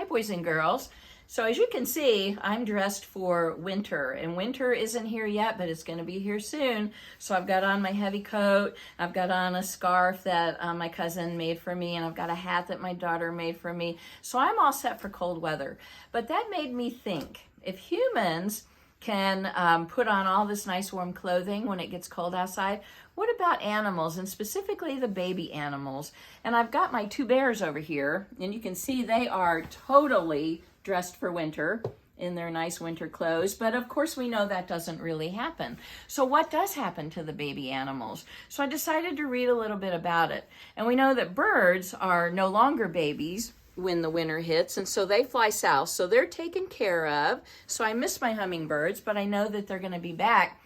boys and girls. So as you can see, I'm dressed for winter, and winter isn't here yet, but it's going to be here soon. So I've got on my heavy coat, I've got on a scarf that my cousin made for me, and I've got a hat that my daughter made for me. So I'm all set for cold weather. But that made me think, if humans can put on all this nice warm clothing when it gets cold outside, what about animals, and specifically the baby animals? And I've got my two bears over here, and you can see they are totally dressed for winter in their nice winter clothes, but of course we know that doesn't really happen. So what does happen to the baby animals? So I decided to read a little bit about it. And we know that birds are no longer babies when the winter hits, and so they fly south, so they're taken care of. So I miss my hummingbirds, but I know that they're going to be back.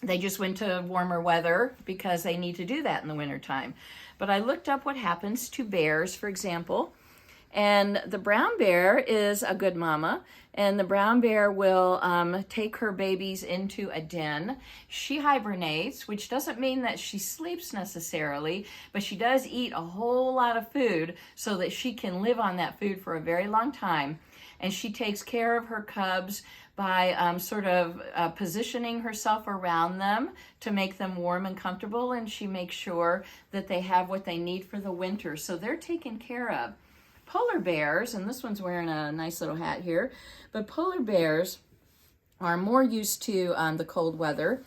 They just went to warmer weather because they need to do that in the wintertime. But I looked up what happens to bears, for example. And the brown bear is a good mama, and the brown bear will take her babies into a den. She hibernates, which doesn't mean that she sleeps necessarily, but she does eat a whole lot of food so that she can live on that food for a very long time. And she takes care of her cubs by positioning herself around them to make them warm and comfortable, and she makes sure that they have what they need for the winter. So they're taken care of. Polar bears, and this one's wearing a nice little hat here, but polar bears are more used to the cold weather,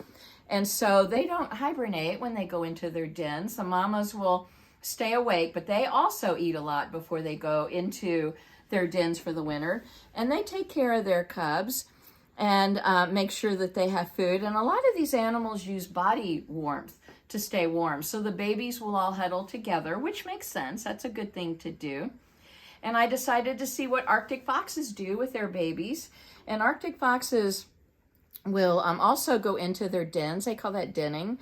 and so they don't hibernate when they go into their dens. The mamas will stay awake, but they also eat a lot before they go into their dens for the winter, and they take care of their cubs and make sure that they have food. And a lot of these animals use body warmth to stay warm, so the babies will all huddle together, which makes sense. That's a good thing to do. And I decided to see what Arctic foxes do with their babies. And Arctic foxes will also go into their dens. They call that denning.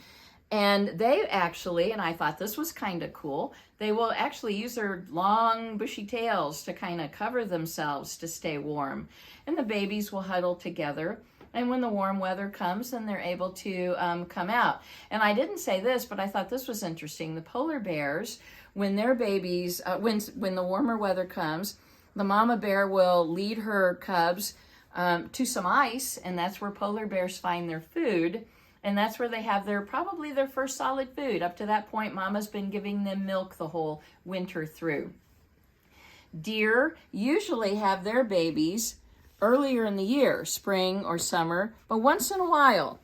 And they actually, and I thought this was kind of cool, they will actually use their long bushy tails to kind of cover themselves to stay warm. And the babies will huddle together. And when the warm weather comes, then they're able to come out. And I didn't say this, but I thought this was interesting. The polar bears, when their babies, when the warmer weather comes, the mama bear will lead her cubs to some ice, and that's where polar bears find their food. And that's where they have probably their first solid food. Up to that point, mama's been giving them milk the whole winter through. Deer usually have their babies earlier in the year, spring or summer, but once in a while.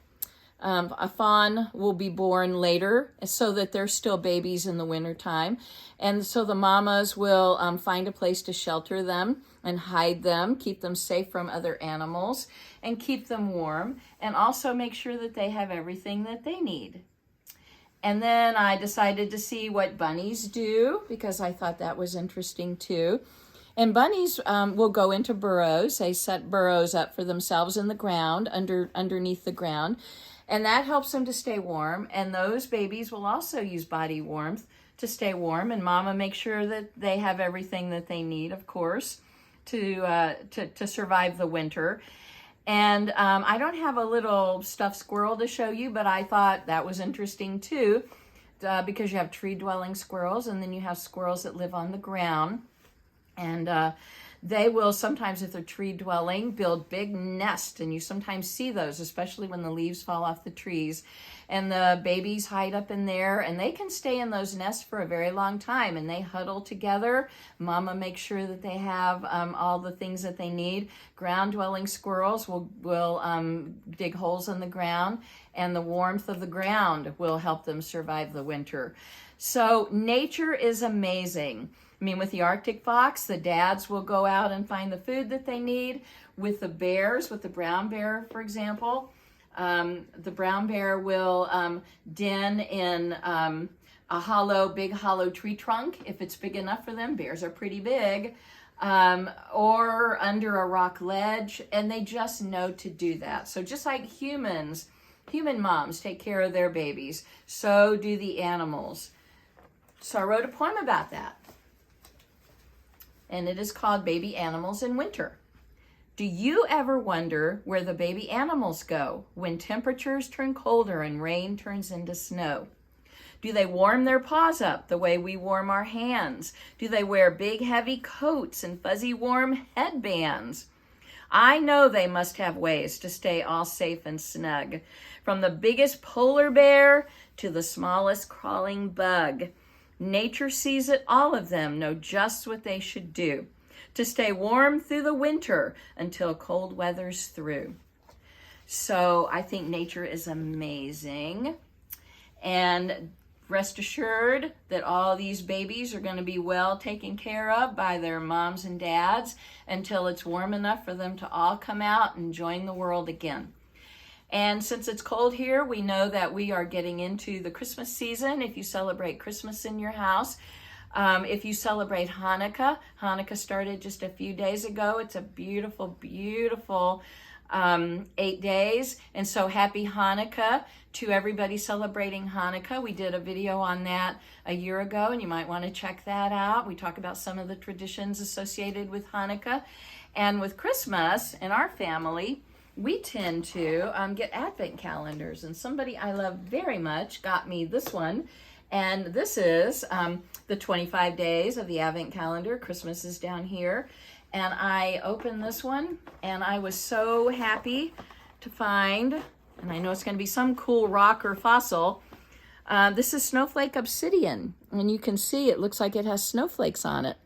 A fawn will be born later so that they're still babies in the wintertime. And so the mamas will find a place to shelter them and hide them, keep them safe from other animals, and keep them warm, and also make sure that they have everything that they need. And then I decided to see what bunnies do, because I thought that was interesting too. And bunnies will go into burrows. They set burrows up for themselves in the ground, underneath the ground. And that helps them to stay warm. And those babies will also use body warmth to stay warm. And mama makes sure that they have everything that they need, of course, to survive the winter. And I don't have a little stuffed squirrel to show you, but I thought that was interesting too, because you have tree-dwelling squirrels, and then you have squirrels that live on the ground. And they will sometimes, if they're tree dwelling, build big nests, and you sometimes see those, especially when the leaves fall off the trees. And the babies hide up in there, and they can stay in those nests for a very long time, and they huddle together. Mama makes sure that they have all the things that they need. Ground-dwelling squirrels will dig holes in the ground, and the warmth of the ground will help them survive the winter. So nature is amazing. I mean, with the Arctic fox, the dads will go out and find the food that they need. With the bears, with the brown bear, for example, the brown bear will den in a big hollow tree trunk, if it's big enough for them. Bears are pretty big. Or under a rock ledge, and they just know to do that. So just like human moms take care of their babies, so do the animals. So I wrote a poem about that. And it is called Baby Animals in Winter. Do you ever wonder where the baby animals go when temperatures turn colder and rain turns into snow? Do they warm their paws up the way we warm our hands? Do they wear big heavy coats and fuzzy warm headbands? I know they must have ways to stay all safe and snug, from the biggest polar bear to the smallest crawling bug. Nature sees it, all of them know just what they should do to stay warm through the winter until cold weather's through. So I think nature is amazing. And rest assured that all these babies are going to be well taken care of by their moms and dads until it's warm enough for them to all come out and join the world again. And since it's cold here, we know that we are getting into the Christmas season. If you celebrate Christmas in your house, if you celebrate Hanukkah, Hanukkah started just a few days ago. It's a beautiful, beautiful 8 days. And so happy Hanukkah to everybody celebrating Hanukkah. We did a video on that a year ago, and you might want to check that out. We talk about some of the traditions associated with Hanukkah. And with Christmas in our family, we tend to get advent calendars. And somebody I love very much got me this one. And this is the 25 days of the advent calendar. Christmas is down here. And I opened this one, and I was so happy to find, and I know it's going to be some cool rock or fossil. This is snowflake obsidian, and you can see it looks like it has snowflakes on it.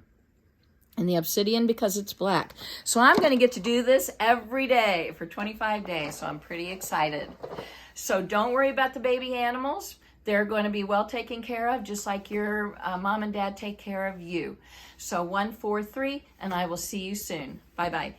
And the obsidian because it's black. So I'm going to get to do this every day for 25 days, so I'm pretty excited. So don't worry about the baby animals. They're going to be well taken care of, just like your mom and dad take care of you. So 1, 4, 3, and I will see you soon. Bye-bye.